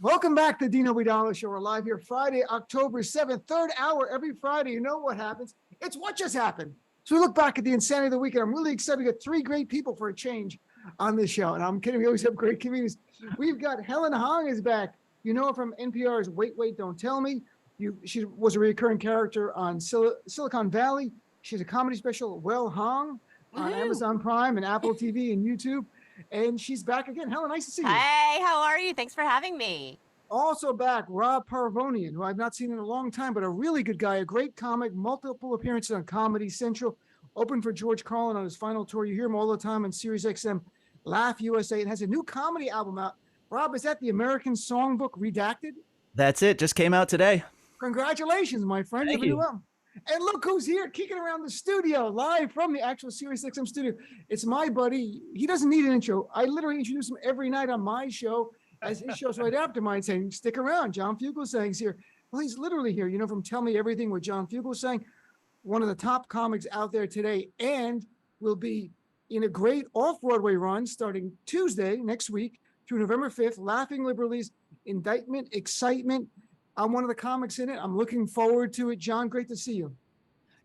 Welcome back to the Dean Obeidallah Show. We're live here Friday, October 7th, third hour every Friday. You know what happens? It's what just happened. So we look back at the insanity of the weekend. I'm really excited. We got three great people for a change on this show. And I'm kidding. We always have great comedians. We've got Helen Hong is back. You know her from NPR's Wait, Wait, Don't Tell Me. She was a recurring character on Silicon Valley. She has a comedy special, Well Hong, on Amazon Prime and Apple TV and YouTube. And she's back again. Helen, nice to see you. Hey, how are you? Thanks for having me. Also back, Rob Paravonian, who I've not seen in a long time, but a really good guy, a great comic, multiple appearances on Comedy Central, open for George Carlin on his final tour. You hear him all the time on SiriusXM, Laugh USA, and has a new comedy album out. Rob, is that the American Songbook Redacted? That's it. Just came out today. Congratulations, my friend. Thank you. And look who's here, kicking around the studio, live from the actual SiriusXM studio. It's my buddy. He doesn't need an intro. I literally introduce him every night on my show, as his show's right after mine, saying, stick around. John Fugelsang's here. Well, he's literally here, from Tell Me Everything with John Fugelsang, one of the top comics out there today, and will be in a great off-Broadway run starting Tuesday next week through November 5th, Laughing Liberty's Indictment, Excitement. I'm one of the comics in it. I'm looking forward to it. John, great to see you.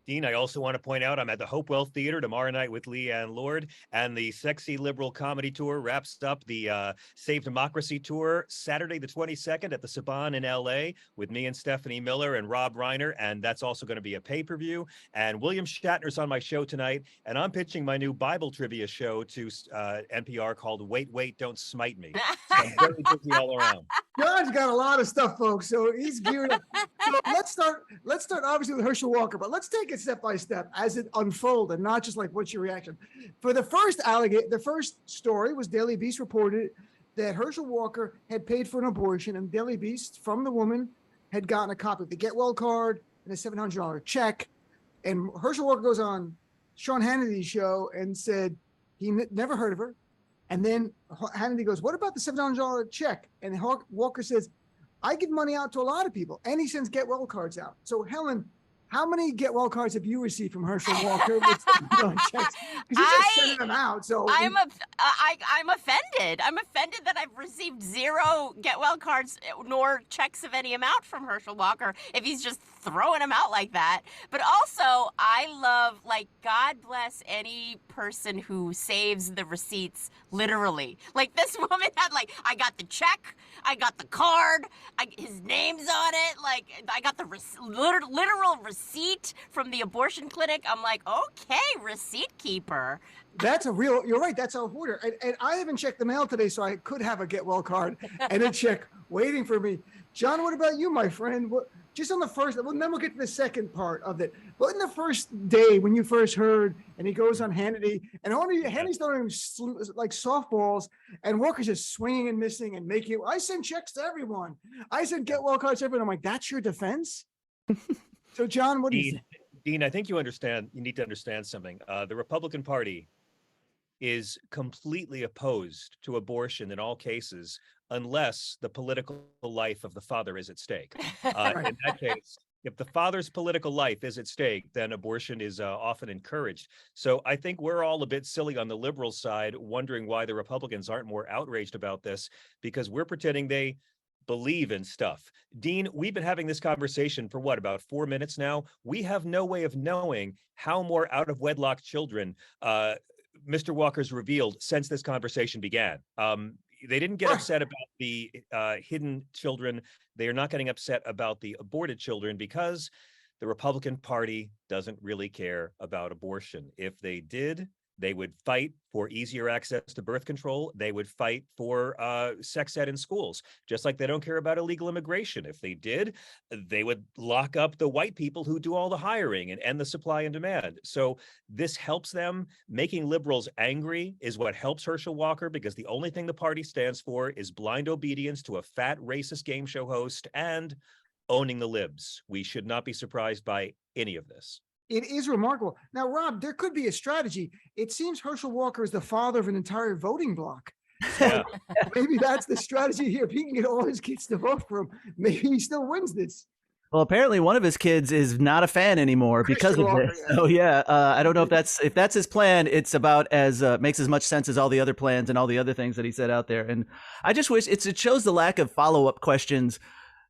Dean, I also want to point out I'm at the Hopewell Theater tomorrow night with Leanne Lord, and the Sexy Liberal Comedy Tour wraps up the Save Democracy Tour Saturday the 22nd at the Saban in LA with me and Stephanie Miller and Rob Reiner, and that's also going to be a pay-per-view. And William Shatner's on my show tonight, and I'm pitching my new Bible trivia show to NPR called Wait, Wait, Don't Smite Me. So I'm very busy all around. John's got a lot of stuff, folks, so he's geared up. So let's start obviously with Herschel Walker, but let's take it step by step as it unfolded, not just like what's your reaction. For the first story was Daily Beast reported that Herschel Walker had paid for an abortion, and Daily Beast from the woman had gotten a copy of the Get Well card and a $700 check. And Herschel Walker goes on Sean Hannity's show and said he never heard of her. And then Hannity goes, what about the $700 check? And Walker says, I give money out to a lot of people. And he sends Get Well cards out. So Helen, how many Get Well cards have you received from Herschel Walker with checks? Because he's just sending them out. So I'm offended. I'm offended that I've received 0 Get Well cards nor checks of any amount from Herschel Walker if he's just throwing them out like that. But also, I love, God bless any person who saves the receipts literally. Like this woman had, I got the check, I got the card, his name's on it, I got the literal receipt from the abortion clinic. I'm like, okay, receipt keeper. You're right, that's a hoarder. And I haven't checked the mail today, so I could have a Get Well card and a check waiting for me. John, what about you, my friend? Just on the first, and then we'll get to the second part of it. But in the first day, when you first heard, and he goes on Hannity, and Hannity's throwing him like softballs, and Walker's just swinging and missing and making. I send checks to everyone. I send Get Well cards to everyone. I'm like, that's your defense? So, John, what do you think? Dean, I think you need to understand something. The Republican Party is completely opposed to abortion in all cases, unless the political life of the father is at stake. In that case, if the father's political life is at stake, then abortion is often encouraged. So I think we're all a bit silly on the liberal side, wondering why the Republicans aren't more outraged about this, because we're pretending they believe in stuff. Dean, we've been having this conversation for about 4 minutes now. We have no way of knowing how more out of wedlock children Mr. Walker's revealed since this conversation began. They didn't get upset about the hidden children. They are not getting upset about the aborted children because the Republican Party doesn't really care about abortion. If they did, they would fight for easier access to birth control. They would fight for sex ed in schools, just like they don't care about illegal immigration. If they did, they would lock up the white people who do all the hiring and end the supply and demand. So this helps them. Making liberals angry is what helps Herschel Walker, because the only thing the party stands for is blind obedience to a fat racist game show host and owning the libs. We should not be surprised by any of this. It is remarkable. Now, Rob, there could be a strategy. It seems Herschel Walker is the father of an entire voting bloc. So maybe that's the strategy here. If he can get all his kids to vote for him, maybe he still wins this. Well, apparently one of his kids is not a fan anymore because Christian of Walker, this. yeah. So yeah, I don't know if that's his plan. It's about as makes as much sense as all the other plans and all the other things that he said out there. And I just wish it shows the lack of follow up questions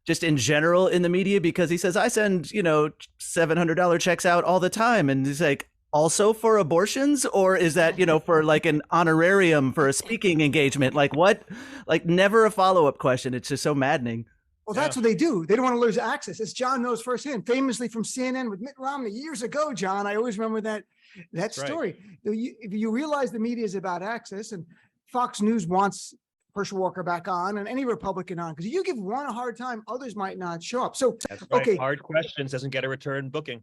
just in general in the media, because he says I send $700 checks out all the time, and he's like, also for abortions, or is that for like an honorarium for a speaking engagement? Like what? Like never a follow up question. It's just so maddening. Well, that's what they do. They don't want to lose access. As John knows firsthand, famously from CNN with Mitt Romney years ago, John. I always remember that That's right. story. If you realize the media is about access, and Fox News wants Herschel Walker back on and any Republican on, because you give one a hard time, others might not show up. So, That's right. okay. Hard questions doesn't get a return booking.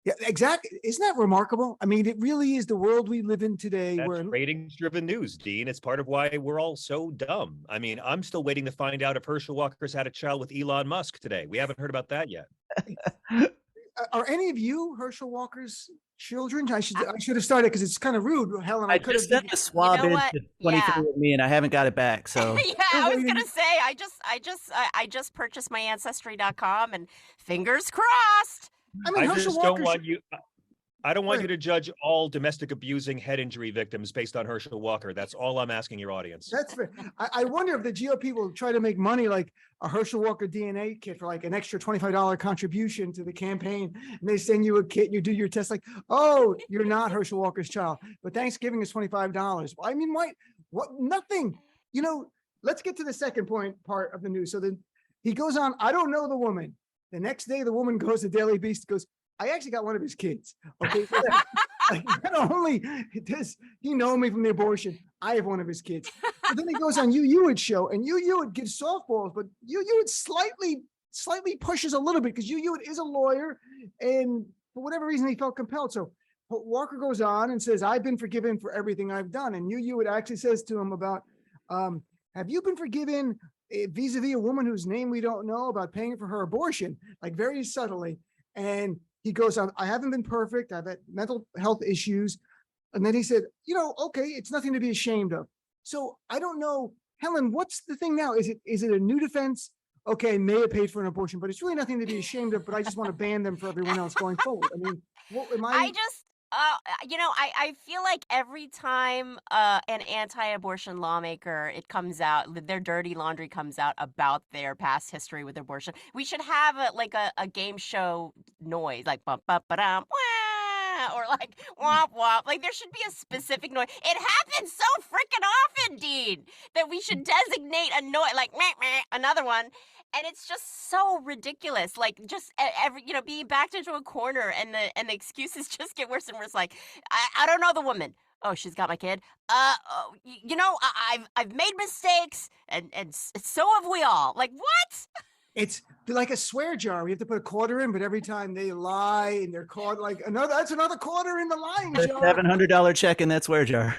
Yeah, exactly. Isn't that remarkable? I mean, it really is the world we live in today. That's Where ratings-driven news, Dean. It's part of why we're all so dumb. I mean, I'm still waiting to find out if Herschel Walker's had a child with Elon Musk today. We haven't heard about that yet. are any of you Herschel Walker's children? I should have started because it's kind of rude, Helen. I could just have. sent the swab You know in what? to 23andMe, and I haven't got it back. So Yeah, I was gonna say I just purchased my ancestry.com and fingers crossed. I mean, I Herschel just don't Walker. want you. I don't want Right. you to judge all domestic abusing head injury victims based on Herschel Walker. That's all I'm asking your audience. That's fair. I wonder if the GOP will try to make money like a Herschel Walker DNA kit for like an extra $25 contribution to the campaign. And they send you a kit and you do your test like, oh, you're not Herschel Walker's child, but Thanksgiving is $25. I mean, what, nothing, let's get to the second part of the news. So then he goes on, I don't know the woman. The next day, the woman goes to Daily Beast, goes, I actually got one of his kids. Okay. So like, not only does he know me from the abortion, I have one of his kids. But then he goes on Yu would show, and Yu would give softballs, but Yu would slightly pushes a little bit because Yu is a lawyer, and for whatever reason he felt compelled. So Walker goes on and says, I've been forgiven for everything I've done. And Yu would actually says to him about, have you been forgiven vis-a-vis a woman whose name we don't know about paying for her abortion, like very subtly. And he goes on, I haven't been perfect. I've had mental health issues. And then he said, okay, it's nothing to be ashamed of. So I don't know, Helen, what's the thing now? Is it a new defense? Okay, may have paid for an abortion, but it's really nothing to be ashamed of, but I just want to ban them for everyone else going forward. I mean, what am I feel like every time an anti-abortion lawmaker, it comes out, their dirty laundry comes out about their past history with abortion, we should have a game show noise, like bum bum ba-dum, wah, or like womp womp. Like there should be a specific noise. It happens so freaking often, Dean, that we should designate a noise, like meh, meh, another one. And it's just so ridiculous. Like just being backed into a corner, and the excuses just get worse and worse. Like I don't know the woman. Oh, she's got my kid. I've made mistakes, and so have we all. Like what? It's like a swear jar. We have to put a quarter in, but every time they lie and they're caught, like that's another quarter in the lying jar. $700 check in that swear jar.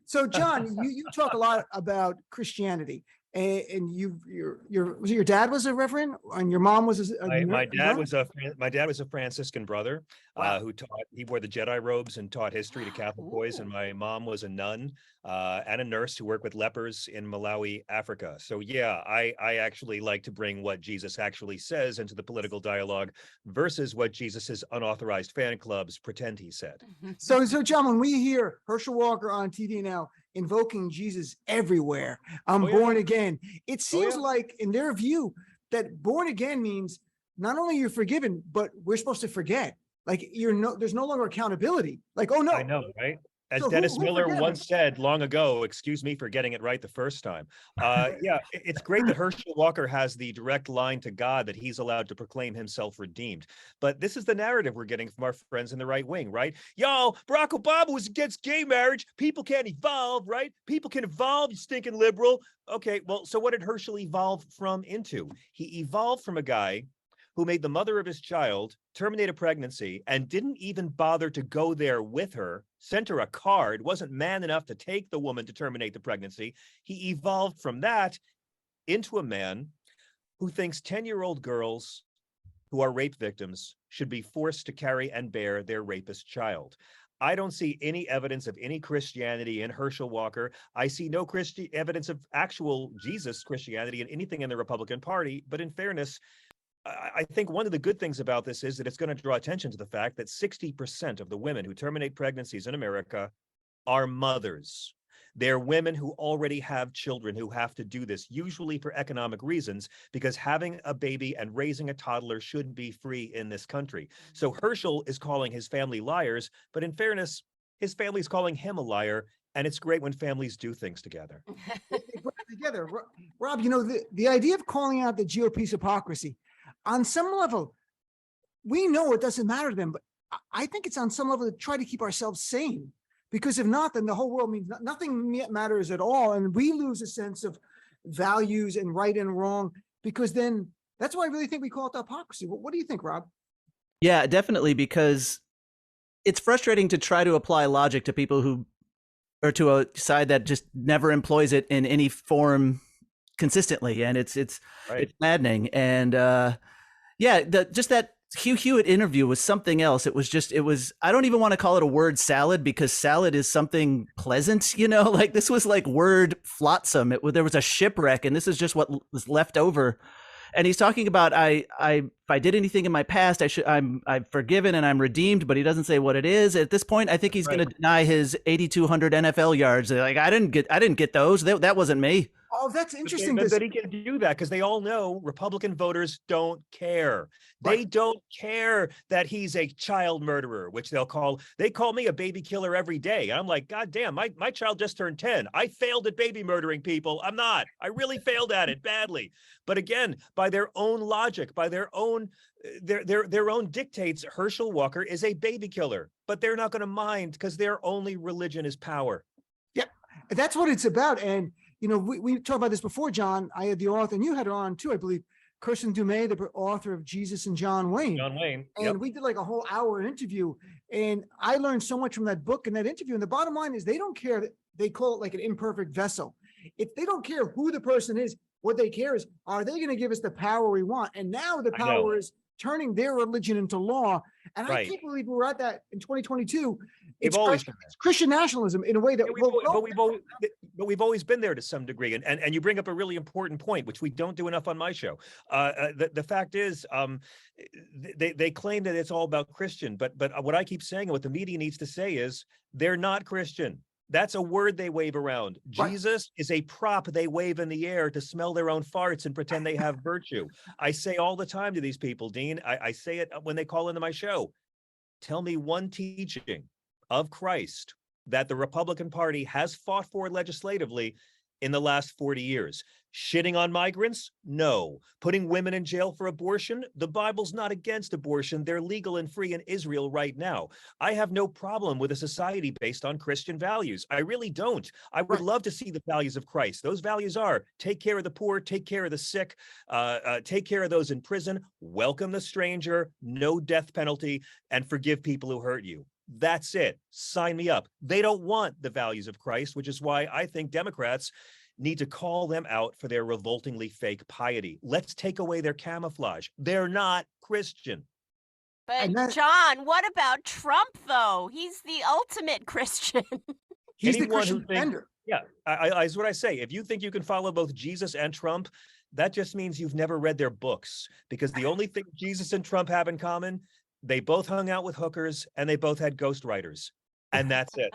So John, you talk a lot about Christianity, and your dad was a reverend, and your mom was my dad was a Franciscan brother. Wow. He wore the Jedi robes and taught history to Catholic boys, and my mom was a nun and a nurse who worked with lepers in Malawi, Africa. So yeah, I actually like to bring what Jesus actually says into the political dialogue versus what Jesus's unauthorized fan clubs pretend he said. So John, when we hear Herschel Walker on TV now invoking Jesus everywhere, I'm born again, it seems like in their view that born again means not only you're forgiven, but we're supposed to forget. Like there's no longer accountability. Like, oh no. I know, right? As So Dennis who Miller forget once him? said long ago, excuse me for getting it right the first time. Yeah, it's great that Herschel Walker has the direct line to God that he's allowed to proclaim himself redeemed. But this is the narrative we're getting from our friends in the right wing, right? Yo, Barack Obama was against gay marriage. People can't evolve, right? People can evolve, you stinking liberal. Okay, well, so what did Herschel evolve from into? He evolved from a guy who made the mother of his child terminate a pregnancy and didn't even bother to go there with her, sent her a card, wasn't man enough to take the woman to terminate the pregnancy. He evolved from that into a man who thinks 10-year-old girls who are rape victims should be forced to carry and bear their rapist child. I don't see any evidence of any Christianity in Herschel Walker. I see no evidence of actual Jesus Christianity in anything in the Republican Party. But in fairness, I think one of the good things about this is that it's going to draw attention to the fact that 60% of the women who terminate pregnancies in America are mothers. They're women who already have children who have to do this, usually for economic reasons, because having a baby and raising a toddler should be free in this country. So Herschel is calling his family liars, but in fairness, his family's calling him a liar. And it's great when families do things together. They put it together. Rob, you know, the idea of calling out the GOP's hypocrisy, on some level, we know it doesn't matter to them, but I think it's on some level to try to keep ourselves sane. Because if not, then the whole world means nothing matters at all. And we lose a sense of values and right and wrong, because then that's why I really think we call it the hypocrisy. What do you think, Rob? Yeah, definitely, because it's frustrating to try to apply logic to people who, or to a side that just never employs it in any form consistently. And it's Right. It's maddening. And just that Hugh Hewitt interview was something else. It was, I don't even want to call it a word salad, because salad is something pleasant, you know, like this was like word flotsam. There was a shipwreck, and this is just what was left over. And he's talking about, if I did anything in my past, I'm forgiven and I'm redeemed, but he doesn't say what it is. At this point, I think he's going to deny his 8,200 NFL yards. Like, I didn't get those. That wasn't me. Oh, that's interesting. But he can do that because they all know Republican voters don't care. Right. They don't care that he's a child murderer, which they call me a baby killer every day. And I'm like, God damn, my child just turned 10. I failed at baby murdering people. I'm not. I really failed at it badly. But again, by their own logic, by their own dictates, Herschel Walker is a baby killer. But they're not going to mind because their only religion is power. Yeah, that's what it's about. And you know, we talked about this before, John. I had the author, and you had her on too, I believe, Kirsten Dumais, the author of Jesus and John Wayne. John Wayne. And we did like a whole hour interview. And I learned so much from that book and that interview. And the bottom line is they don't care that they call it like an imperfect vessel. If they don't care who the person is, what they care is, are they going to give us the power we want? And now the power is turning their religion into law. And I can't believe we're at that in 2022. It's Christian nationalism in a way that we've always been there to some degree. And you bring up a really important point, which we don't do enough on my show. The fact is, they claim that it's all about Christian, but what I keep saying and what the media needs to say is they're not Christian. That's a word they wave around. Jesus is a prop they wave in the air to smell their own farts and pretend they have virtue. I say all the time to these people, Dean, I say it when they call into my show. Tell me one teaching of Christ that the Republican Party has fought for legislatively in the last 40 years. Shitting on migrants? No. Putting women in jail for abortion? The Bible's not against abortion. They're legal and free in Israel right now. I have no problem with a society based on Christian values. I really don't. I would love to see the values of Christ. Those values are take care of the poor, take care of the sick, take care of those in prison, welcome the stranger, no death penalty, and forgive people who hurt you. That's it. Sign me up. They don't want the values of Christ, which is why I think Democrats need to call them out for their revoltingly fake piety. Let's take away their camouflage. They're not Christian. But John, what about Trump, though? He's the ultimate Christian. He's the Christian defender. Yeah, is what I say. If you think you can follow both Jesus and Trump, that just means you've never read their books, because the only thing Jesus and Trump have in common, they both hung out with hookers and they both had ghostwriters. And that's it.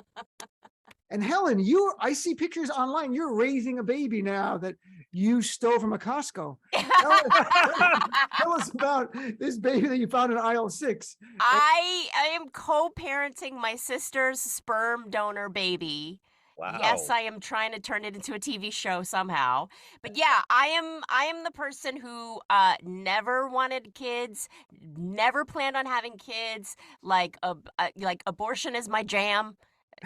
And Helen, I see pictures online. You're raising a baby now that you stole from a Costco. Tell us about this baby that you found in aisle 6. I am co-parenting my sister's sperm donor baby. Wow. Yes, I am trying to turn it into a TV show somehow. But yeah, I am the person who never wanted kids, never planned on having kids. Like abortion is my jam,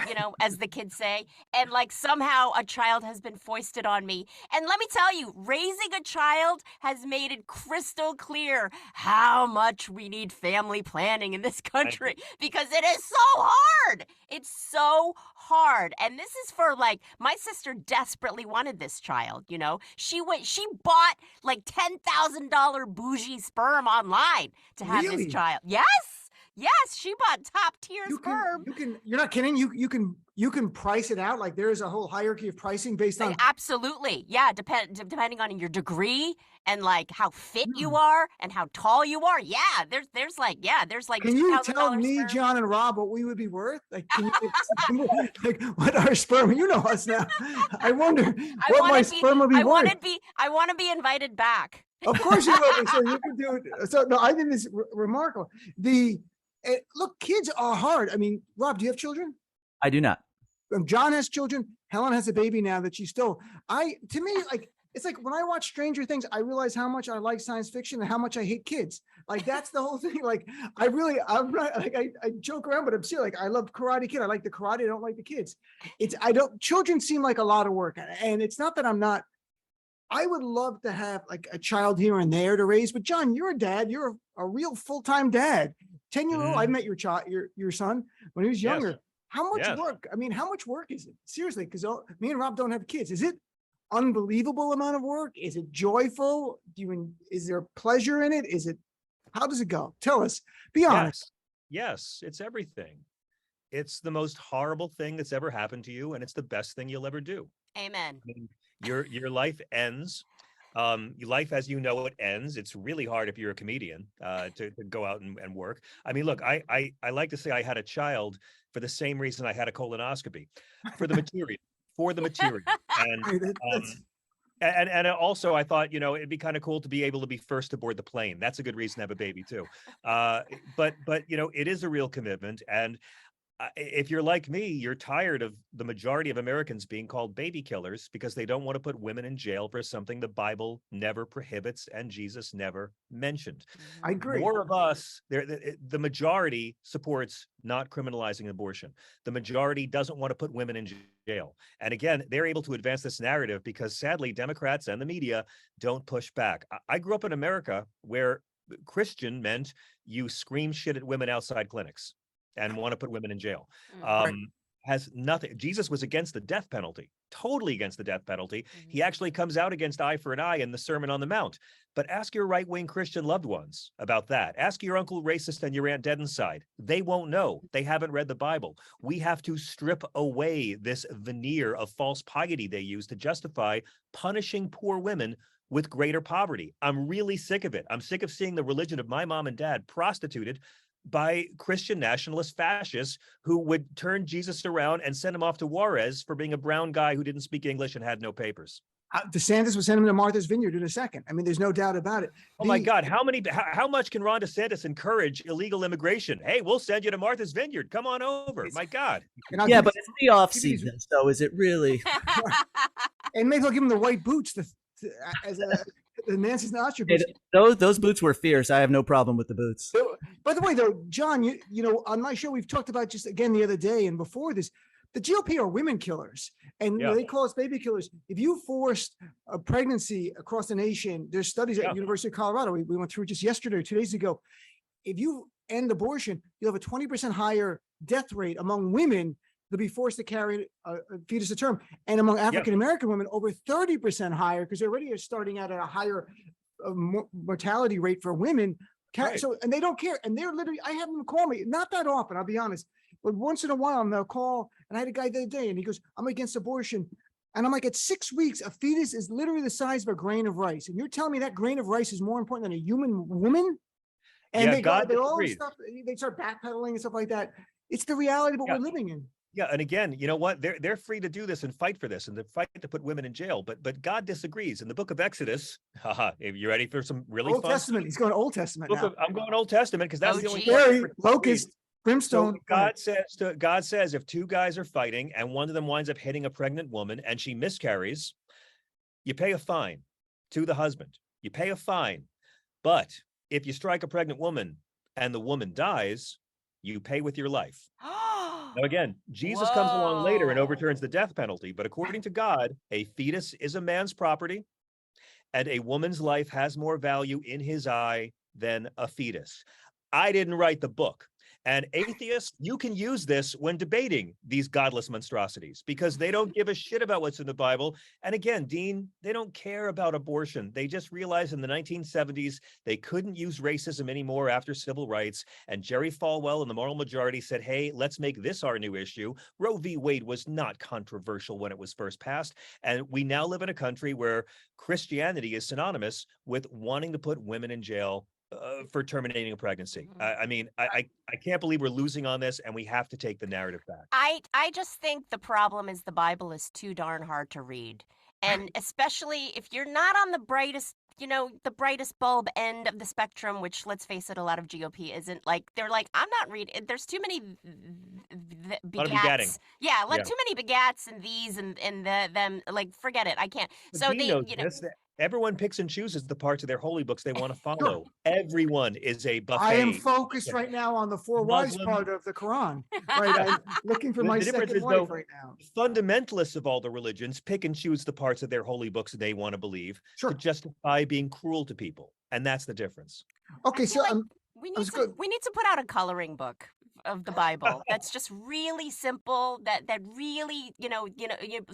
you know, as the kids say. And like somehow a child has been foisted on me. And let me tell you, raising a child has made it crystal clear how much we need family planning in this country, because it is so hard. It's so hard. And this is for like, my sister desperately wanted this child, you know. She bought like $10,000 bougie sperm online to have this child. Yes, she bought top tier sperm. You're not kidding. You you can price it out? Like there's a whole hierarchy of pricing based on. Absolutely. Yeah. Depending on your degree and like how fit you Hmm. are and how tall you are. Yeah. There's like Can you $2,000 tell me, sperm. John and Rob, what we would be worth? Like, can you, like what our sperm? You know us now. I wonder what my sperm would be worth. I want to be invited back. Of course you will be. So you can do it. So no, I think it's remarkable. Look, kids are hard. I mean, Rob, do you have children? I do not. John has children. Helen has a baby now that she's still. To me, like it's like when I watch Stranger Things, I realize how much I like science fiction and how much I hate kids. Like that's the whole thing. Like I'm not like I joke around, but I'm serious. Like I love Karate Kid. I like the karate. I don't like the kids. Children seem like a lot of work, and it's not that I'm not. I would love to have like a child here and there to raise, but John, you're a dad. You're a real full-time dad. 10-year-old. I met your son when he was younger. Yes. How much work? I mean, how much work is it? Seriously, because me and Rob don't have kids. Is it unbelievable amount of work? Is it joyful? Is there pleasure in it? How does it go? Tell us. Be honest. Yes, it's everything. It's the most horrible thing that's ever happened to you, and it's the best thing you'll ever do. Amen. I mean, your life ends. Your life as you know it ends. It's really hard if you're a comedian to go out and work. I mean, look, I like to say I had a child for the same reason I had a colonoscopy, for the material, and also I thought, it'd be kind of cool to be able to be first aboard the plane. That's a good reason to have a baby too. But it is a real commitment. And if you're like me, you're tired of the majority of Americans being called baby killers because they don't want to put women in jail for something the Bible never prohibits and Jesus never mentioned. I agree. More of us, the majority supports not criminalizing abortion. The majority doesn't want to put women in jail. And again, they're able to advance this narrative because sadly, Democrats and the media don't push back. I grew up in America where Christian meant you scream shit at women outside clinics and want to put women in jail. Has nothing. Jesus was against the death penalty, totally against the death penalty. He actually comes out against eye for an eye in the Sermon on the Mount. But ask your right-wing Christian loved ones about that. Ask your uncle racist and your aunt dead inside. They won't know. They haven't read the Bible. We have to strip away this veneer of false piety they use to justify punishing poor women with greater poverty. I'm really sick of it. I'm sick of seeing the religion of my mom and dad prostituted by Christian nationalist fascists who would turn Jesus around and send him off to Juarez for being a brown guy who didn't speak English and had no papers. DeSantis would send him to Martha's Vineyard in a second. I mean, there's no doubt about it. Oh my God, how much can Ron DeSantis encourage illegal immigration? Hey, we'll send you to Martha's Vineyard. Come on over. My God. Yeah, but it's the off season, so is it really? And maybe they'll give him the white boots as Nancy's nostril. Those boots were fierce. I have no problem with the boots. By the way, though, John, you know, on my show, we've talked about just again the other day and before this, the GOP are women killers, and they call us baby killers. If you forced a pregnancy across the nation, there's studies at University of Colorado. We went through just yesterday or 2 days ago. If you end abortion, you'll have a 20% higher death rate among women to be forced to carry a fetus to term, and among African-American women, over 30% higher, because they already are starting out at a higher mortality rate for women. So, and they don't care. And they're literally, I have them call me, not that often, I'll be honest, but once in a while, they'll call. And I had a guy the other day, and he goes, I'm against abortion. And I'm like, at 6 weeks, a fetus is literally the size of a grain of rice. And you're telling me that grain of rice is more important than a human woman? And they all this stuff, they start backpedaling and stuff like that. It's the reality of what we're living in. Yeah, and again, you know what? They're free to do this and fight for this and to fight to put women in jail. But God disagrees. In the book of Exodus, you ready for some really Old fun? Testament. He's going Old Testament now. I'm going Old Testament because that's the only Fairy, locust, brimstone. So God says if two guys are fighting and one of them winds up hitting a pregnant woman and she miscarries, you pay a fine to the husband. You pay a fine. But if you strike a pregnant woman and the woman dies, you pay with your life. Now, again, Jesus comes along later and overturns the death penalty. But according to God, a fetus is a man's property, and a woman's life has more value in his eye than a fetus. I didn't write the book. And atheists, you can use this when debating these godless monstrosities because they don't give a shit about what's in the Bible. And again, Dean, they don't care about abortion. They just realized in the 1970s they couldn't use racism anymore after civil rights. And Jerry Falwell and the moral majority said, hey, let's make this our new issue. Roe v. Wade was not controversial when it was first passed. And we now live in a country where Christianity is synonymous with wanting to put women in jail for terminating a pregnancy. I mean, I can't believe we're losing on this, and we have to take the narrative back. I just think the problem is the Bible is too darn hard to read. And especially if you're not on the brightest, the brightest bulb end of the spectrum, which, let's face it, a lot of GOP isn't. Like, they're like, I'm not reading. There's too many begats. Yeah, too many begats and these and them. Like, forget it. I can't. But So Dean knows this, everyone picks and chooses the parts of their holy books they want to follow. Everyone is a buffet. I am focused right now on the four wise part of the Quran. Right, I'm looking for my second wife right now. Fundamentalists of all the religions pick and choose the parts of their holy books they want to believe to justify being cruel to people, and that's the difference. Okay, so we need to put out a coloring book of the Bible that's just really simple, that really,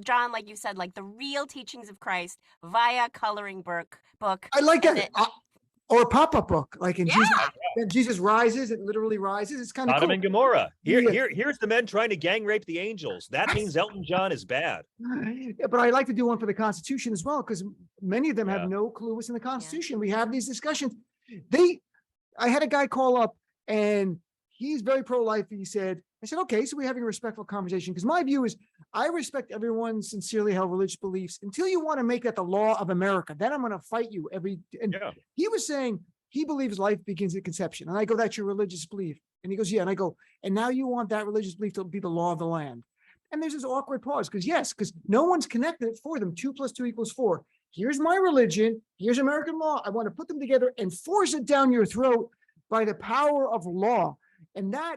John, like you said, like the real teachings of Christ via coloring book. I like it. Or a pop-up book, like in Jesus rises, it literally rises. It's kind of Sodom cool. and Gomorrah. Here's the men trying to gang rape the angels. That means Elton John is bad. Yeah, but I like to do one for the Constitution as well, because many of them have no clue what's in the Constitution. We have these discussions. I had a guy call up and he's very pro-life. He said, I said, okay, so we're having a respectful conversation, because my view is I respect everyone's sincerely held religious beliefs until you want to make that the law of America. Then I'm going to fight you He was saying he believes life begins at conception. And I go, that's your religious belief. And he goes, yeah. And I go, and now you want that religious belief to be the law of the land. And there's this awkward pause because no one's connected it for them. 2 + 2 = 4. Here's my religion. Here's American law. I want to put them together and force it down your throat by the power of law. And that,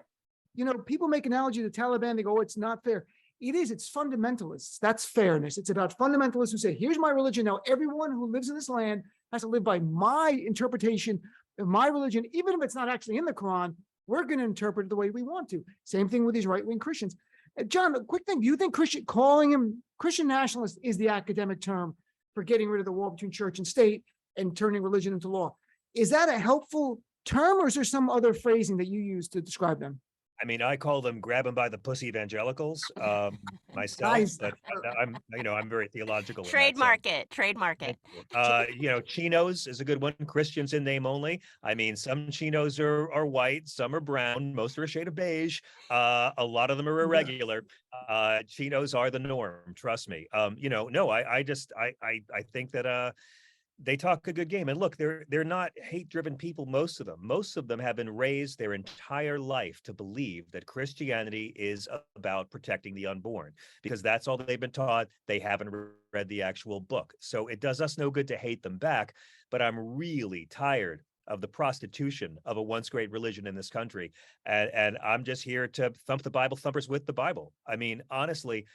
people make analogy to the Taliban. They go, oh, it's not fair. It is. It's fundamentalists. That's fairness. It's about fundamentalists who say, here's my religion. Now, everyone who lives in this land has to live by my interpretation of my religion. Even if it's not actually in the Quran, we're going to interpret it the way we want to. Same thing with these right-wing Christians. John, a quick thing. Do you think calling him Christian nationalist is the academic term for getting rid of the wall between church and state and turning religion into law? Is that a helpful term, or is there some other phrasing that you use to describe them? I mean, I call them grab them by the pussy evangelicals myself, Nice. but I'm very theological. Trademark it. Chinos is a good one. Christians in name only. I mean, some chinos are white, some are brown, most are a shade of beige. A lot of them are irregular. Chinos are the norm. Trust me. I think that they talk a good game. And look, they're not hate-driven people, most of them. Most of them have been raised their entire life to believe that Christianity is about protecting the unborn, because that's all they've been taught. They haven't read the actual book. So it does us no good to hate them back, but I'm really tired of the prostitution of a once great religion in this country. And I'm just here to thump the Bible thumpers with the Bible. I mean, honestly,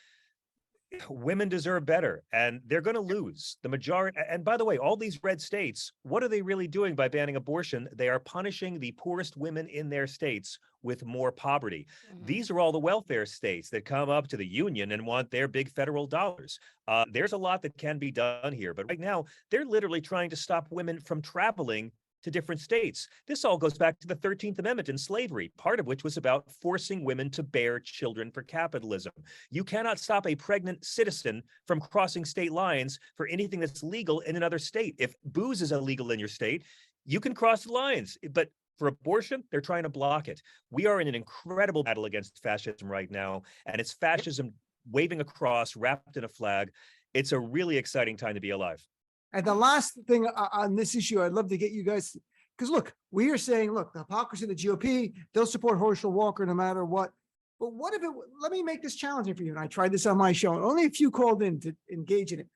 women deserve better, and they're going to lose. The majority, and by the way, all these red states, what are they really doing by banning abortion? They are punishing the poorest women in their states with more poverty. These are all the welfare states that come up to the union and want their big federal dollars. There's a lot that can be done here, but right now they're literally trying to stop women from traveling to different states. This all goes back to the 13th Amendment and slavery, part of which was about forcing women to bear children for capitalism. You cannot stop a pregnant citizen from crossing state lines for anything that's legal in another state. If booze is illegal in your state, you can cross the lines, but for abortion, they're trying to block it. We are in an incredible battle against fascism right now, and it's fascism waving a cross wrapped in a flag. It's a really exciting time to be alive. And the last thing on this issue, I'd love to get you guys, because look, we are saying, look, the hypocrisy of the GOP, they'll support Herschel Walker no matter what. But what if let me make this challenging for you. And I tried this on my show, and only a few called in to engage in it.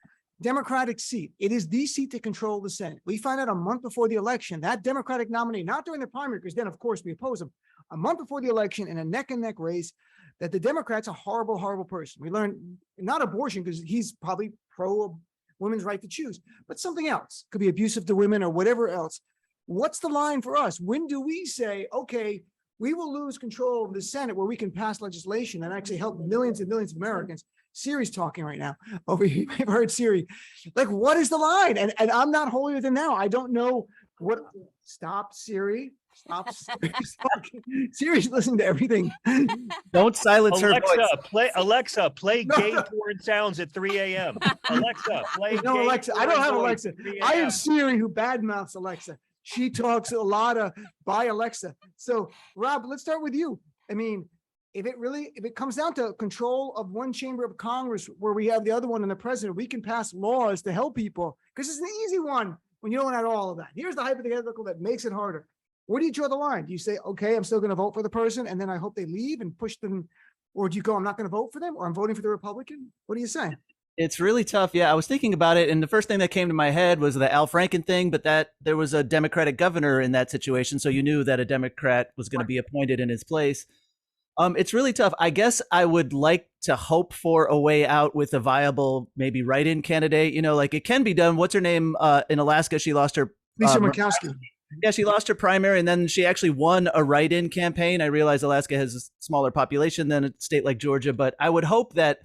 Democratic seat. It is the seat to control the Senate. We find out a month before the election, that Democratic nominee, not during the primary, because then of course we oppose him, a month before the election in a neck and neck race, that the Democrat's a horrible, horrible person. We learned not abortion, because he's probably pro women's right to choose, but something else. Could be abusive to women or whatever else. What's the line for us? When do we say, okay, we will lose control of the Senate where we can pass legislation and actually help millions and millions of Americans. Siri's talking right now over here. I've heard Siri. Like, what is the line? And I'm not holier than thou. I don't know what. Stop, Siri. Stop. Siri's listening to everything. Don't silence her voice. Alexa, play gay porn sounds at 3 a.m. Alexa, play No, gay Alexa. I porn don't have noise Alexa. at 3 I a.m. have Siri who badmouths Alexa. She talks a lot of by Alexa. So, Rob, let's start with you. I mean, if it comes down to control of one chamber of Congress where we have the other one and the president, we can pass laws to help people because it's an easy one when you don't have all of that. Here's the hypothetical that makes it harder. Where do you draw the line? Do you say, okay, I'm still going to vote for the person and then I hope they leave and push them? Or do you go, I'm not going to vote for them or I'm voting for the Republican? What do you say? It's really tough. Yeah, I was thinking about it, and the first thing that came to my head was the Al Franken thing, but that there was a Democratic governor in that situation, so you knew that a Democrat was going to be appointed in his place. It's really tough. I guess I would like to hope for a way out with a viable, maybe write-in candidate. You know, like it can be done. What's her name in Alaska? She lost her. Lisa Murkowski. Yeah, she lost her primary, and then she actually won a write-in campaign. I realize Alaska has a smaller population than a state like Georgia, but I would hope that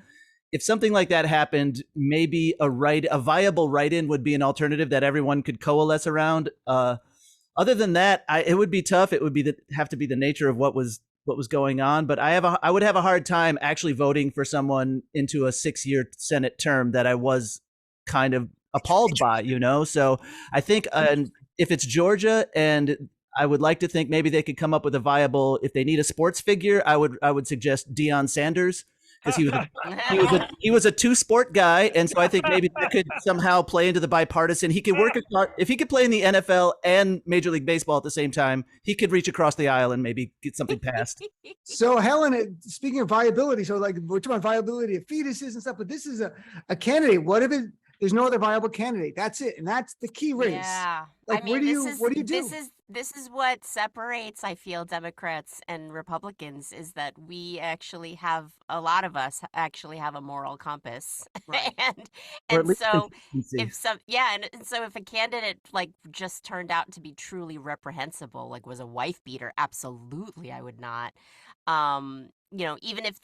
if something like that happened, maybe a viable write-in would be an alternative that everyone could coalesce around. Other than that, it would be tough. It would be have to be the nature of what was going on. But I would have a hard time actually voting for someone into a 6-year Senate term that I was kind of appalled by, you know? So I think if it's Georgia, and I would like to think maybe they could come up with a viable, if they need a sports figure, I would suggest Deion Sanders. Because he was a two-sport guy, and so I think maybe that could somehow play into the bipartisan. He could work if he could play in the NFL and Major League Baseball at the same time. He could reach across the aisle and maybe get something passed. So, Helen, speaking of viability, so like we're talking about viability of fetuses and stuff, but this is a candidate. What if there's no other viable candidate? That's it, and that's the key race. Yeah, like, I mean, what do you do? This is what separates, I feel, Democrats and Republicans is that a lot of us actually have a moral compass. Right. and so if a candidate like just turned out to be truly reprehensible, like was a wife beater, absolutely I would not. Even if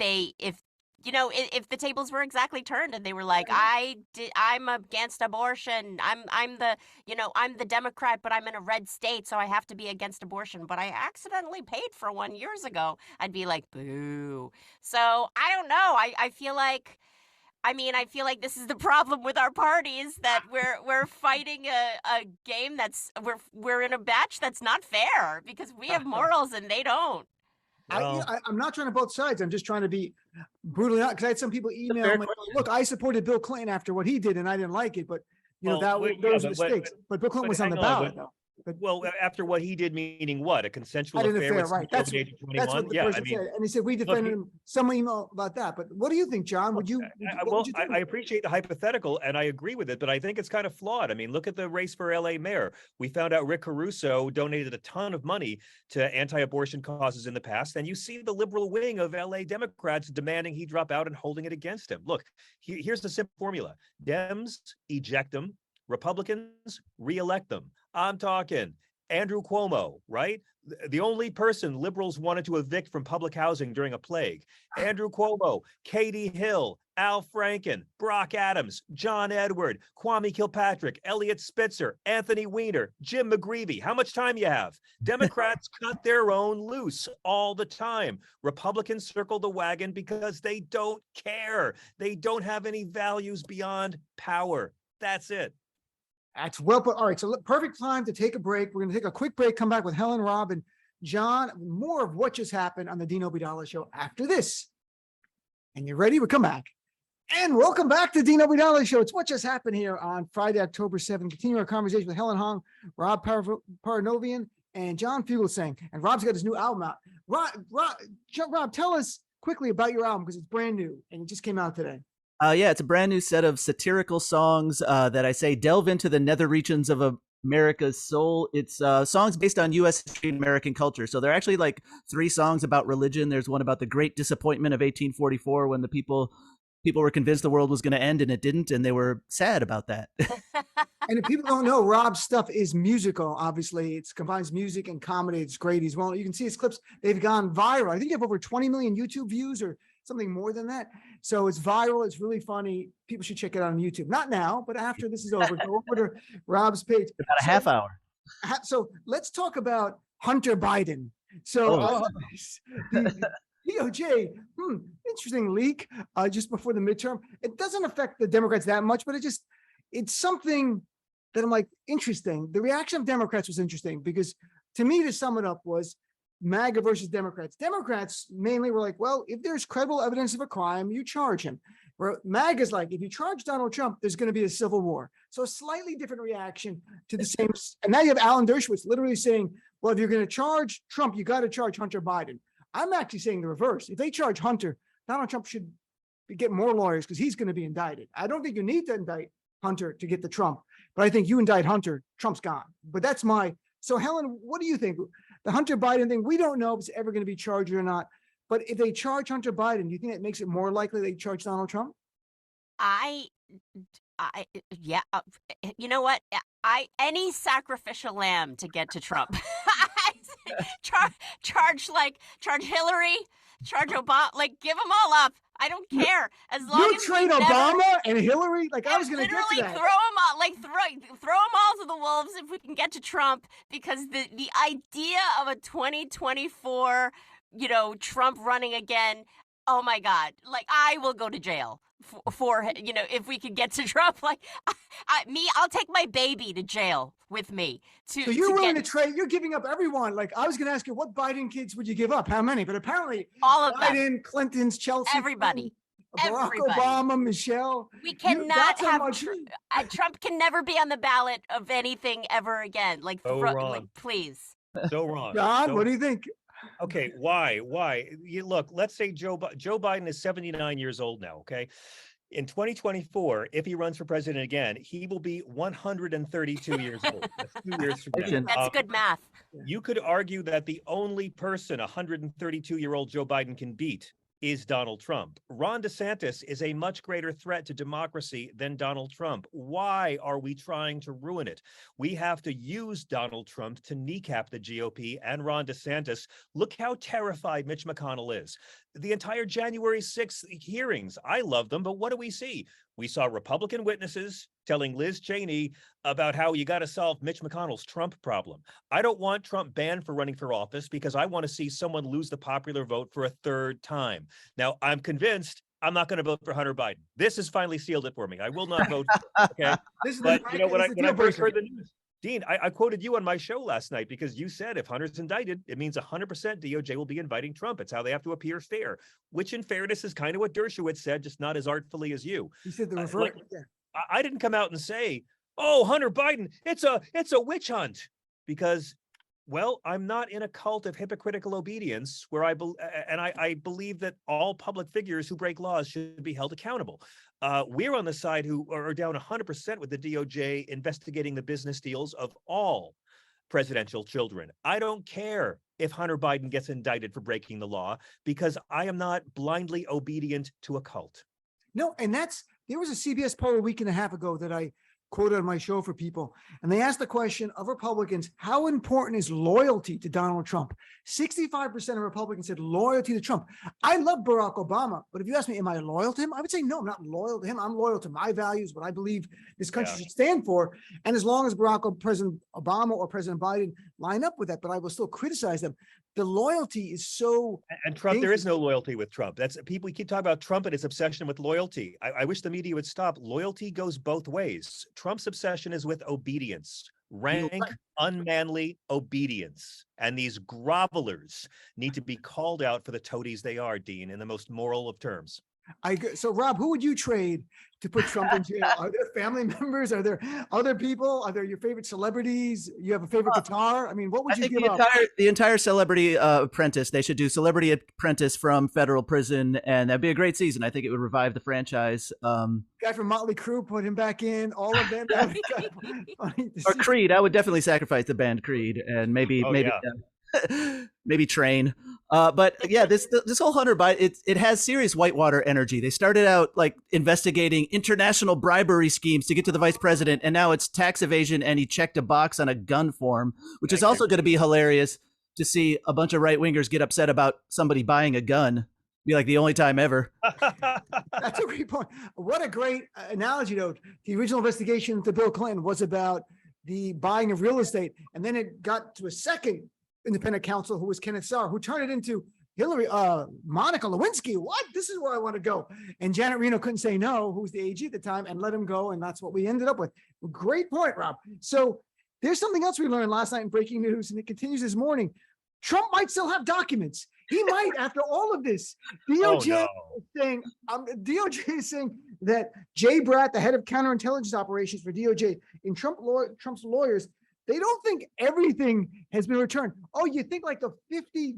if the tables were exactly turned and they were like, I'm against abortion. I'm the Democrat, but I'm in a red state, so I have to be against abortion. But I accidentally paid for one years ago. I'd be like, boo. So I don't know. I feel like this is the problem with our party is that we're fighting a game we're in a match that's not fair because we have morals and they don't. I'm not trying to both sides. I'm just trying to be brutally honest because I had some people email me, look, I supported Bill Clinton after what he did and I didn't like it, but those are mistakes. But Bill Clinton was on the ballot though. Well, after what he did, meaning what? A consensual affair, with right? That's what the person said. And he said we defended him. Some email about that. But what do you think, John? I appreciate the hypothetical and I agree with it, but I think it's kind of flawed. I mean, look at the race for LA mayor. We found out Rick Caruso donated a ton of money to anti-abortion causes in the past, and you see the liberal wing of LA Democrats demanding he drop out and holding it against him. Look, here's the simple formula: Dems eject him, Republicans re-elect them. I'm talking Andrew Cuomo, right? The only person liberals wanted to evict from public housing during a plague. Andrew Cuomo, Katie Hill, Al Franken, Brock Adams, John Edward, Kwame Kilpatrick, Elliot Spitzer, Anthony Weiner, Jim McGreevey. How much time you have? Democrats cut their own loose all the time. Republicans circle the wagon because they don't care. They don't have any values beyond power. That's it. That's well put. All right, so perfect time to take a break. We're going to take a quick break, come back with Helen, Rob, and John. More of what just happened on the Dean Obeidallah Show after this. And you ready? We'll come back. And welcome back to Dean Obeidallah Show. It's what just happened here on Friday, October 7th. Continue our conversation with Helen Hong, Rob Paravonian, and John Fugelsang. And Rob's got his new album out. Rob, tell us quickly about your album because it's brand new and it just came out today. Yeah, it's a brand new set of satirical songs that I say delve into the nether regions of America's soul. It's songs based on U.S. history and American culture. So they're actually like 3 songs about religion. There's one about the great disappointment of 1844 when the people were convinced the world was going to end and it didn't, and they were sad about that. And if people don't know, Rob's stuff is musical. Obviously, it combines music and comedy. It's great. He's well. You can see his clips; they've gone viral. I think you have over 20 million YouTube views or something more than that. So it's viral. It's really funny. People should check it out on YouTube. Not now, but after this is over, go over to Rob's page. About a half hour. So let's talk about Hunter Biden. So the DOJ, interesting leak just before the midterm. It doesn't affect the Democrats that much, but it's something that I'm like, interesting. The reaction of Democrats was interesting because to me, to sum it up, was MAGA versus Democrats. Democrats mainly were like, well, if there's credible evidence of a crime, you charge him. Where MAGA's like, if you charge Donald Trump, there's going to be a civil war. So a slightly different reaction to the same. And now you have Alan Dershowitz literally saying, well, if you're going to charge Trump, you got to charge Hunter Biden. I'm actually saying the reverse. If they charge Hunter, Donald Trump should get more lawyers because he's going to be indicted. I don't think you need to indict Hunter to get the Trump, but I think you indict Hunter, Trump's gone. But that's so Helen, what do you think? The Hunter Biden thing, we don't know if it's ever going to be charged or not, but if they charge Hunter Biden, do you think that makes it more likely they charge Donald Trump? Yeah, you know what? Any sacrificial lamb to get to Trump. charge Hillary, charge Obama, like give them all up. I don't care as long you as trade Obama and Hillary. Like I was going to get to that. Throw them all, like throw them all to the wolves if we can get to Trump, because the idea of a 2024, Trump running again. Oh my God! Like I will go to jail for if we could get to Trump. Like I'll take my baby to jail with me. So you're willing to trade? You're giving up everyone. Like I was going to ask you, what Biden kids would you give up? How many? But apparently, all of Biden, them. Clinton's, Chelsea, everybody. Barack Obama, Michelle. We cannot have Trump can never be on the ballot of anything ever again. Like, please. So wrong. John, what do you think? Okay, why? Look, let's say Joe Biden is 79 years old now, okay? In 2024, if he runs for president again, he will be 132 years old. That's 2 years from now. That's good math. You could argue that the only person 132-year-old Joe Biden can beat is Donald Trump. Ron DeSantis is a much greater threat to democracy than Donald Trump. Why are we trying to ruin it? We have to use Donald Trump to kneecap the GOP and Ron DeSantis. Look how terrified Mitch McConnell is. The entire January 6th hearings, I love them, but what do we see? We saw Republican witnesses telling Liz Cheney about how you got to solve Mitch McConnell's Trump problem. I don't want Trump banned for running for office because I want to see someone lose the popular vote for a third time. Now, I'm convinced I'm not going to vote for Hunter Biden. This has finally sealed it for me. I will not vote. Okay. But when I first heard the news, Dean, I quoted you on my show last night because you said if Hunter's indicted, it means 100% DOJ will be inviting Trump. It's how they have to appear fair, which in fairness is kind of what Dershowitz said, just not as artfully as you. He said the reverse. I didn't come out and say, oh, Hunter Biden, it's a witch hunt, because, well, I'm not in a cult of hypocritical obedience where I believe that all public figures who break laws should be held accountable. We're on the side who are down 100% with the DOJ investigating the business deals of all presidential children. I don't care if Hunter Biden gets indicted for breaking the law, because I am not blindly obedient to a cult. No, and there was a CBS poll a week and a half ago that I quoted on my show for people, and they asked the question of Republicans, how important is loyalty to Donald Trump? 65% of Republicans said loyalty to Trump. I love Barack Obama, but if you ask me, am I loyal to him? I would say, no, I'm not loyal to him. I'm loyal to my values, what I believe this country should stand for. And as long as President Obama or President Biden line up with that, but I will still criticize them. The loyalty is so. And Trump, there is no loyalty with Trump. That's people. We keep talking about Trump and his obsession with loyalty. I wish the media would stop. Loyalty goes both ways. Trump's obsession is with obedience, rank, unmanly obedience. And these grovelers need to be called out for the toadies they are, Dean, in the most moral of terms. So, Rob, who would you trade to put Trump in jail? Are there family members? Are there other people? Are there your favorite celebrities? You have a favorite guitar? I mean, what would you give up? The entire Celebrity Apprentice. They should do Celebrity Apprentice from federal prison, and that'd be a great season. I think it would revive the franchise. Guy from Motley Crue, put him back in. All of them. Or Creed. I would definitely sacrifice the band Creed, and maybe. maybe train. But yeah, this whole Hunter Biden, it has serious whitewater energy. They started out like investigating international bribery schemes to get to the vice president, and now it's tax evasion, and he checked a box on a gun form, which is also going to be hilarious to see a bunch of right wingers get upset about somebody buying a gun. Be like the only time ever. That's a great point. What a great analogy, though. The original investigation into Bill Clinton was about the buying of real estate, and then it got to a second independent counsel who was Kenneth Starr, who turned it into Monica Lewinsky. What? This is where I want to go. And Janet Reno couldn't say no, who was the AG at the time, and let him go. And that's what we ended up with. Great point, Rob. So there's something else we learned last night in breaking news, and it continues this morning. Trump might still have documents. He might, after all of this. DOJ is saying that Jay Bratt, the head of counterintelligence operations for DOJ, in Trump's lawyers, they don't think everything has been returned. Oh, you think like the 50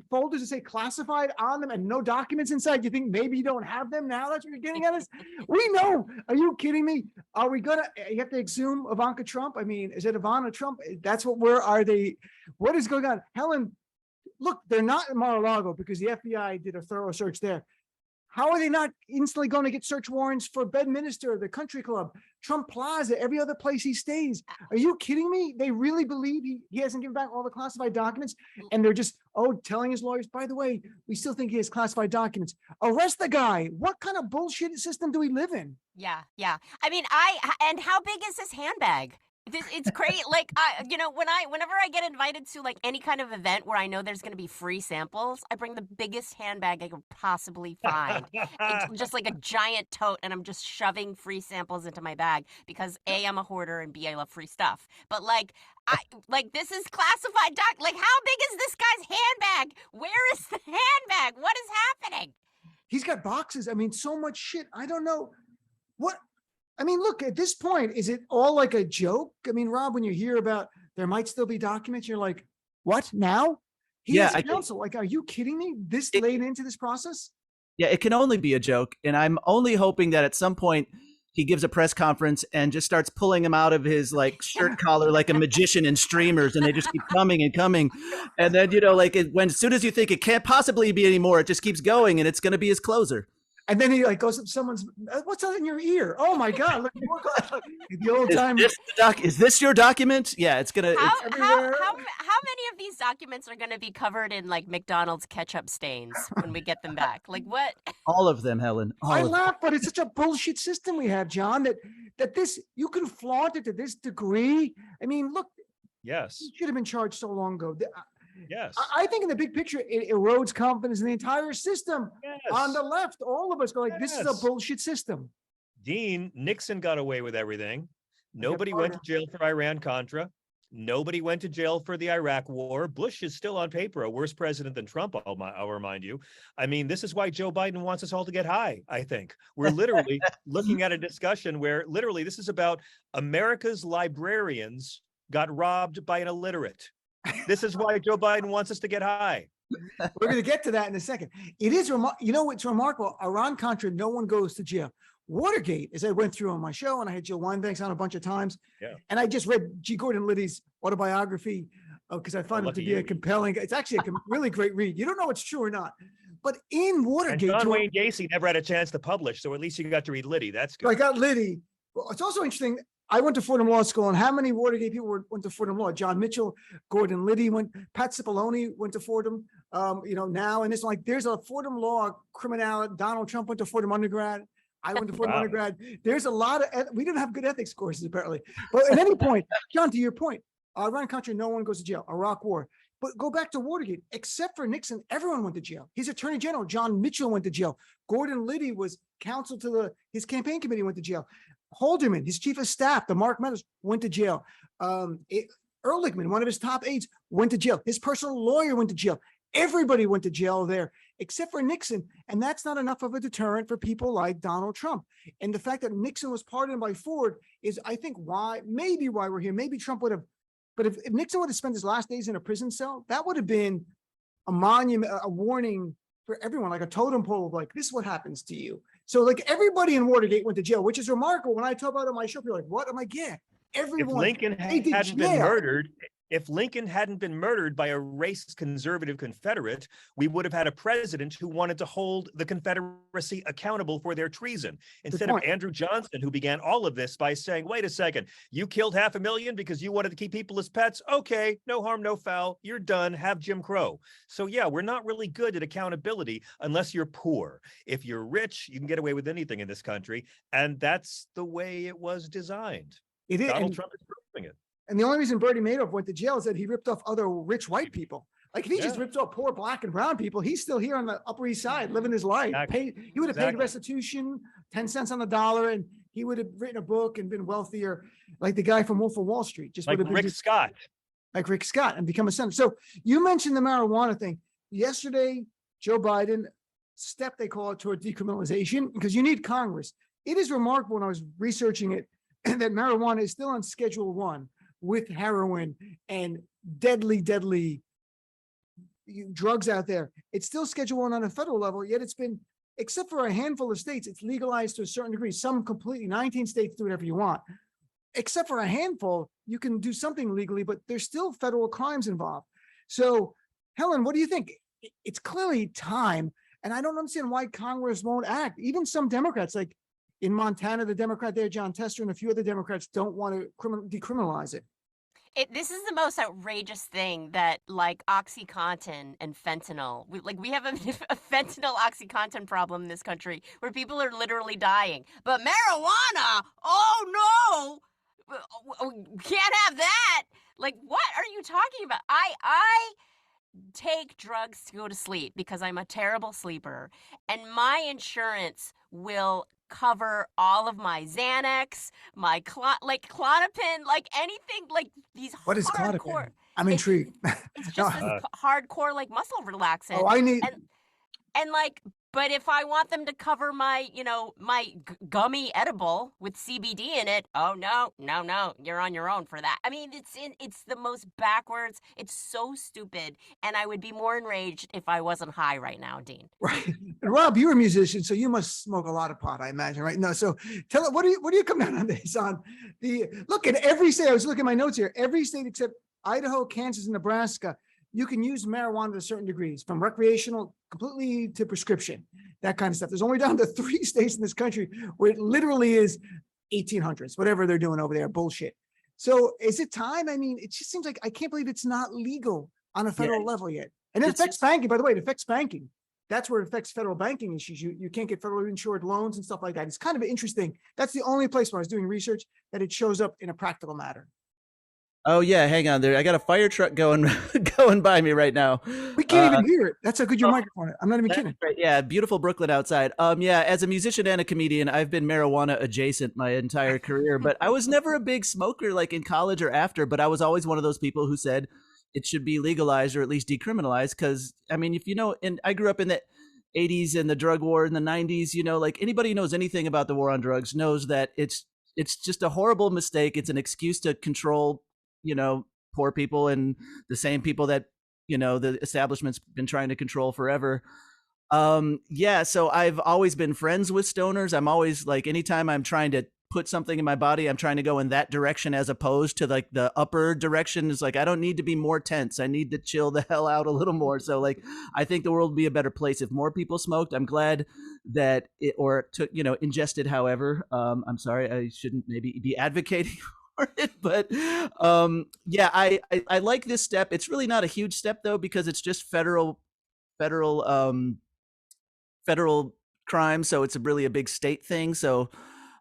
folders that say classified on them and no documents inside, you think maybe you don't have them now? That's what you're getting at us? We know. Are you kidding me? Are we gonna, you have to exhume Ivanka Trump? I mean, is it Ivana Trump? That's what, where are they? What is going on? Helen, look, they're not in Mar-a-Lago because the FBI did a thorough search there. How are they not instantly going to get search warrants for Bedminster, the country club, Trump Plaza, every other place he stays? Are you kidding me? They really believe he hasn't given back all the classified documents, and they're just, telling his lawyers, by the way, we still think he has classified documents. Arrest the guy. What kind of bullshit system do we live in? Yeah. I mean, and how big is this handbag? It's great. Like, whenever I get invited to like any kind of event where I know there's going to be free samples, I bring the biggest handbag I could possibly find. It's just like a giant tote, and I'm just shoving free samples into my bag because A, I'm a hoarder, and B, I love free stuff. But this is classified like, how big is this guy's handbag? Where is the handbag? What is happening? He's got boxes. I mean, so much shit. I don't know what. I mean, look, at this point, is it all like a joke? I mean, Rob, when you hear about there might still be documents, you're like, what now? He has counsel. Like, are you kidding me? This late into this process? Yeah, it can only be a joke. And I'm only hoping that at some point he gives a press conference and just starts pulling him out of his like shirt collar like a magician in streamers, and they just keep coming and coming. And then, as soon as you think it can't possibly be anymore, it just keeps going, and it's going to be his closer. And then he like goes up someone's, what's that in your ear? Oh my God. Look, the old time. Is this your document? Yeah, it's going to. How many of these documents are going to be covered in like McDonald's ketchup stains when we get them back? Like what? All of them, Helen. I laugh, but it's such a bullshit system we have, John, that this, you can flaunt it to this degree. I mean, look. Yes. He should have been charged so long ago. Yes. I think in the big picture, it erodes confidence in the entire system. Yes. On the left, all of us go like, this is a bullshit system. Dean, Nixon got away with everything. Nobody went to jail for Iran-Contra. Nobody went to jail for the Iraq War. Bush is still on paper a worse president than Trump, I'll remind you. I mean, this is why Joe Biden wants us all to get high, I think. We're literally looking at a discussion where literally this is about America's librarians got robbed by an illiterate. This is why Joe Biden wants us to get high. We're going to get to that in a second. It is, it's remarkable. Iran-Contra, no one goes to jail. Watergate, as I went through on my show, and I had Jill Weinbanks on a bunch of times. Yeah. And I just read G. Gordon Liddy's autobiography because I find it to be a compelling, it's actually a really great read. You don't know it's true or not. But in Watergate. And John Wayne Gacy never had a chance to publish, so at least you got to read Liddy. That's good. I got Liddy. Well, it's also interesting. I went to Fordham Law School, and how many Watergate people went to Fordham Law? John Mitchell, Gordon Liddy Pat Cipollone went to Fordham, now. And it's like, there's a Fordham Law criminality. Donald Trump went to Fordham undergrad. I went to Fordham undergrad. There's a lot of, we didn't have good ethics courses apparently. But at any point, John, to your point, Iran-Contra, no one goes to jail. Iraq War. But go back to Watergate, except for Nixon, everyone went to jail. His attorney general, John Mitchell, went to jail. Gordon Liddy was counsel to his campaign committee, went to jail. Haldeman, his chief of staff, the Mark Meadows, went to jail. Ehrlichman, one of his top aides, went to jail. His personal lawyer went to jail. Everybody went to jail there, except for Nixon. And that's not enough of a deterrent for people like Donald Trump. And the fact that Nixon was pardoned by Ford is, I think, why we're here. Maybe Trump would have, but if Nixon would have spent his last days in a prison cell, that would have been a monument, a warning for everyone, like a totem pole of like, this is what happens to you. So like everybody in Watergate went to jail, which is remarkable. When I talk about it on my show, people are like, what? I'm like, yeah, everyone. If Lincoln hadn't been murdered, If Lincoln hadn't been murdered by a racist conservative Confederate, we would have had a president who wanted to hold the Confederacy accountable for their treason. Instead of Andrew Johnson, who began all of this by saying, wait a second, you killed 500,000 because you wanted to keep people as pets? Okay, no harm, no foul. You're done. Have Jim Crow. So yeah, we're not really good at accountability unless you're poor. If you're rich, you can get away with anything in this country. And that's the way it was designed. It is. Donald Trump is proving it. And the only reason Bernie Madoff went to jail is that he ripped off other rich white people. Like if he just ripped off poor black and brown people, he's still here on the Upper East Side living his life. He would have paid restitution, 10 cents on the dollar, and he would have written a book and been wealthier, like the guy from Wolf of Wall Street. Just like Rick Scott. Like Rick Scott, and become a senator. So you mentioned the marijuana thing. Yesterday, Joe Biden stepped, they call it, toward decriminalization, because you need Congress. It is remarkable when I was researching it that marijuana is still on Schedule 1 with heroin and deadly drugs out there. It's still Schedule 1 on a federal level, yet it's been, except for a handful of states, it's legalized to a certain degree. Some completely, 19 states do whatever you want. Except for a handful, you can do something legally, but there's still federal crimes involved. So, Helen, what do you think? It's clearly time, and I don't understand why Congress won't act. Even some Democrats, like in Montana, the Democrat there, John Tester, and a few other Democrats don't want to decriminalize it. This is the most outrageous thing that, like, OxyContin and fentanyl. We have a fentanyl OxyContin problem in this country where people are literally dying. But marijuana, oh no, can't have that. Like, what are you talking about? I take drugs to go to sleep because I'm a terrible sleeper, and my insurance will cover all of my Xanax, my Klonopin, like anything, like these. What is Klonopin? I'm intrigued. It's just this hardcore, like, muscle relaxant. Oh, I need. And like, but if I want them to cover my, my gummy edible with CBD in it, oh no, you're on your own for that. I mean, it's the most backwards. It's so stupid, and I would be more enraged if I wasn't high right now, Dean. Right, and Rob, you're a musician, so you must smoke a lot of pot, I imagine, right? No, so tell it. What do you come down on this? On the look at every state. I was looking at my notes here. Every state except Idaho, Kansas, and Nebraska, you can use marijuana to certain degrees, from recreational completely to prescription, that kind of stuff. There's only down to 3 states in this country where it literally is 1800s, whatever they're doing over there, bullshit. So is it time? I mean, it just seems like, I can't believe it's not legal on a federal level yet. And it affects banking, by the way, it affects banking. That's where it affects federal banking issues. You can't get federally insured loans and stuff like that. It's kind of interesting. That's the only place where I was doing research that it shows up in a practical matter. Oh yeah, hang on there. I got a fire truck going by me right now. We can't even hear it. That's how good your microphone is. I'm not even kidding. Right. Yeah, beautiful Brooklyn outside. Yeah, as a musician and a comedian, I've been marijuana adjacent my entire career, but I was never a big smoker, like in college or after, but I was always one of those people who said it should be legalized or at least decriminalized, because I mean, if and I grew up in the 80s and the drug war in the 90s, like anybody who knows anything about the war on drugs knows that it's just a horrible mistake. It's an excuse to control poor people and the same people that, the establishment's been trying to control forever. So I've always been friends with stoners. I'm always like, anytime I'm trying to put something in my body, I'm trying to go in that direction as opposed to like the upper direction. Is like, I don't need to be more tense. I need to chill the hell out a little more. So like, I think the world would be a better place if more people smoked. I'm glad that it, or took, ingested, however. I'm sorry, I shouldn't maybe be advocating it, but I like this step. It's really not a huge step though, because it's just federal crime, so it's really a big state thing. So,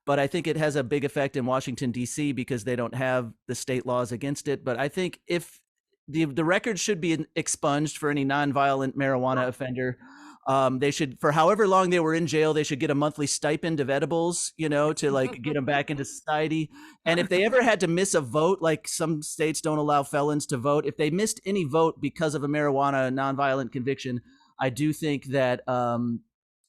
but I think it has a big effect in Washington D.C. because they don't have the state laws against it. But I think if the record should be expunged for any nonviolent marijuana offender. They should, for however long they were in jail, they should get a monthly stipend of edibles, to like get them back into society. And if they ever had to miss a vote, like some states don't allow felons to vote, if they missed any vote because of a marijuana nonviolent conviction, I do think that,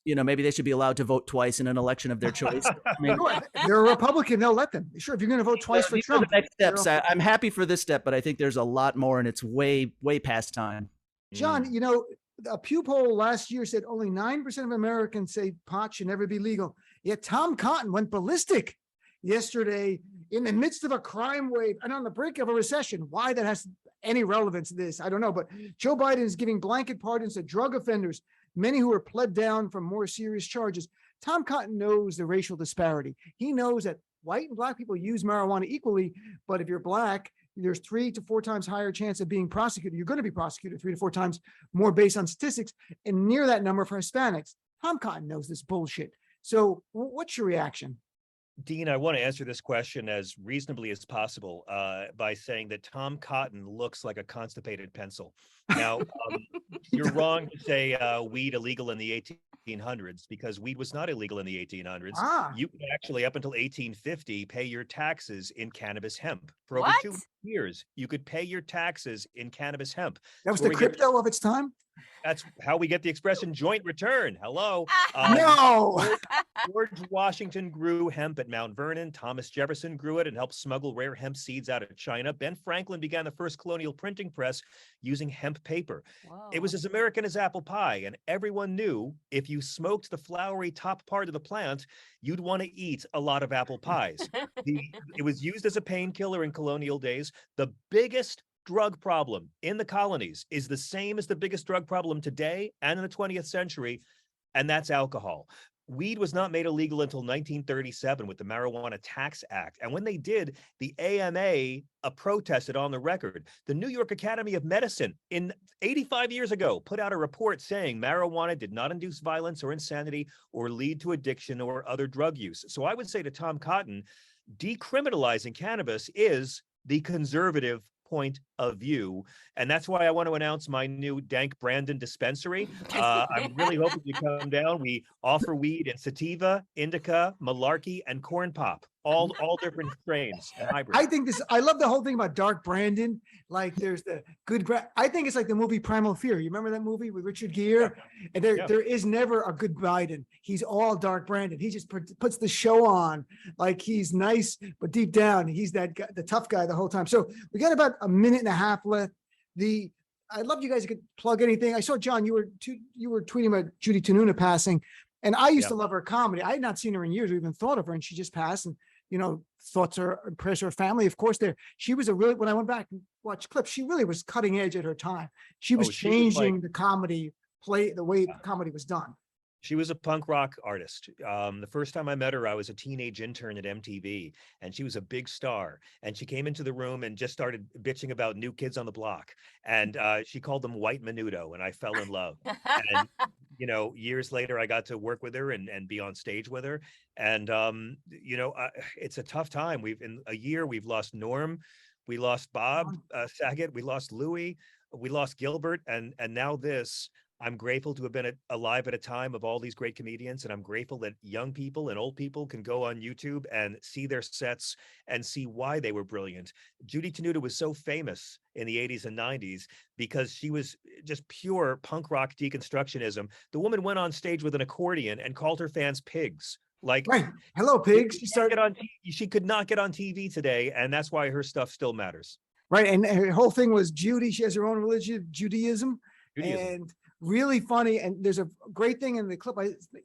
maybe they should be allowed to vote twice in an election of their choice. I mean, if they're a Republican, they'll let them. Sure, if you're going to vote twice for Trump. The next steps. I'm happy for this step, but I think there's a lot more, and it's way, way past time. John, a Pew poll last year said only 9% of Americans say pot should never be legal. Yet Tom Cotton went ballistic yesterday in the midst of a crime wave and on the brink of a recession. Why that has any relevance to this. I don't know, but Joe Biden is giving blanket pardons to drug offenders, many who are pled down from more serious charges. Tom Cotton knows the racial disparity. He knows that white and black people use marijuana equally, but if you're black, there's 3 to 4 times higher chance of being prosecuted. You're going to be prosecuted 3 to 4 times more based on statistics, and near that number for Hispanics. Tom Cotton knows this bullshit. So what's your reaction? Dean, I want to answer this question as reasonably as possible by saying that Tom Cotton looks like a constipated pencil. Now, you're wrong to say weed illegal in the 1800s, because weed was not illegal in the 1800s. You could actually, up until 1850, pay your taxes in cannabis hemp. For over 2 years, you could pay your taxes in cannabis hemp. That was the crypto of its time? That's how we get the expression joint return. Hello. No. George Washington grew hemp at Mount Vernon. Thomas Jefferson grew it and helped smuggle rare hemp seeds out of China. Ben Franklin began the first colonial printing press using hemp paper. Whoa. It was as American as apple pie, and everyone knew if you smoked the flowery top part of the plant, you'd want to eat a lot of apple pies. It was used as a painkiller in colonial days. The biggest drug problem in the colonies is the same as the biggest drug problem today and in the 20th century, and that's alcohol. Weed was not made illegal until 1937 with the Marijuana Tax Act. And when they did, the AMA protested on the record. The New York Academy of Medicine, 85 years ago, put out a report saying marijuana did not induce violence or insanity or lead to addiction or other drug use. So I would say to Tom Cotton, decriminalizing cannabis is the conservative point of view. And that's why I want to announce my new Dank Brandon dispensary. I'm really hoping you come down. We offer weed in sativa, indica, malarkey, and corn pop, all different strains. I love the whole thing about Dark Brandon. Like there's the good, I think it's like the movie Primal Fear. You remember that movie with Richard Gere? Yeah. And there is never a good Biden. He's all Dark Brandon. He just puts the show on like he's nice, but deep down, he's that guy, the tough guy the whole time. So we got about a minute and a half left. I'd love you guys could plug anything. I saw, John, you were tweeting about Judy Tenuta passing, and I used to love her comedy. I had not seen her in years or even thought of her, and she just passed, and thoughts are prayers her family. Of course, she was when I went back and watched clips, she really was cutting edge at her time. She was changing the comedy the way the comedy was done. She was a punk rock artist. The first time I met her, I was a teenage intern at MTV, and she was a big star. And she came into the room and just started bitching about New Kids on the Block. And she called them white menudo, and I fell in love. And, years later, I got to work with her and be on stage with her. And, it's a tough time. In a year, we've lost Norm. We lost Bob Saget. We lost Louis. We lost Gilbert. And now this. I'm grateful to have been alive at a time of all these great comedians, and I'm grateful that young people and old people can go on YouTube and see their sets and see why they were brilliant. Judy Tenuta was so famous in the 80s and 90s because she was just pure punk rock deconstructionism. The woman went on stage with an accordion and called her fans pigs. Like, right. Hello, pigs. She could not get on TV today, and that's why her stuff still matters. Right, and her whole thing was Judy. She has her own religion, Judaism. And really funny. And there's a great thing in the clip.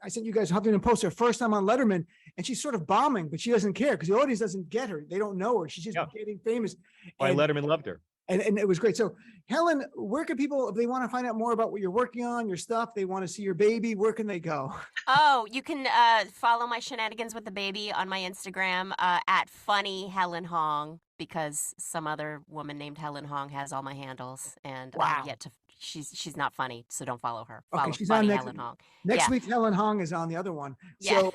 I sent you guys Huffington Post her first time on Letterman, and she's sort of bombing, but she doesn't care because the audience doesn't get her. They don't know her. She's just getting famous. Why Letterman loved her. And it was great. So Helen, where can people, if they want to find out more about what you're working on, your stuff, they want to see your baby, where can they go? Oh, you can follow my shenanigans with the baby on my Instagram at funny Helen Hong, because some other woman named Helen Hong has all my handles, and I've yet to. She's not funny, so don't follow her. Follow she's funny on Helen Hong. Next week, Helen Hong is on the other one. So,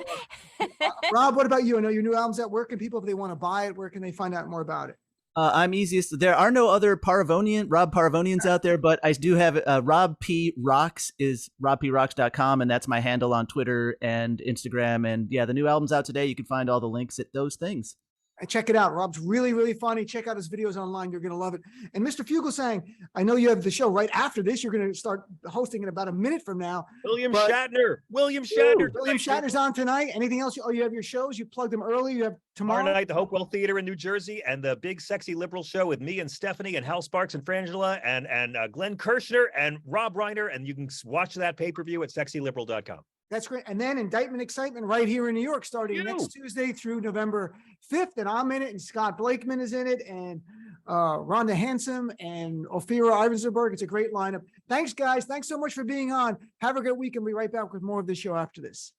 Rob, what about you? I know your new album's out. Where can people, if they want to buy it, where can they find out more about it? I'm easiest. There are no other Rob Paravonians out there, but I do have Rob P. Rocks is robprocks.com, and that's my handle on Twitter and Instagram. And the new album's out today. You can find all the links at those things. And check it out. Rob's really, really funny. Check out his videos online. You're going to love it. And Mr. Fugelsang, I know you have the show right after this. You're going to start hosting in about a minute from now. William Shatner's on tonight. Anything else? Oh, you have your shows. You plugged them early. You have tomorrow night, the Hopewell Theater in New Jersey, and the Big Sexy Liberal Show with me and Stephanie and Hal Sparks and Frangela and Glenn Kirshner and Rob Reiner. And you can watch that pay-per-view at sexyliberal.com. That's great. And then Indictment Excitement right here in New York, starting next Tuesday through November 5th. And I'm in it, and Scott Blakeman is in it, and Rhonda Handsome and Ophira Ivansenberg. It's a great lineup. Thanks, guys. Thanks so much for being on. Have a great week, and we'll be right back with more of this show after this.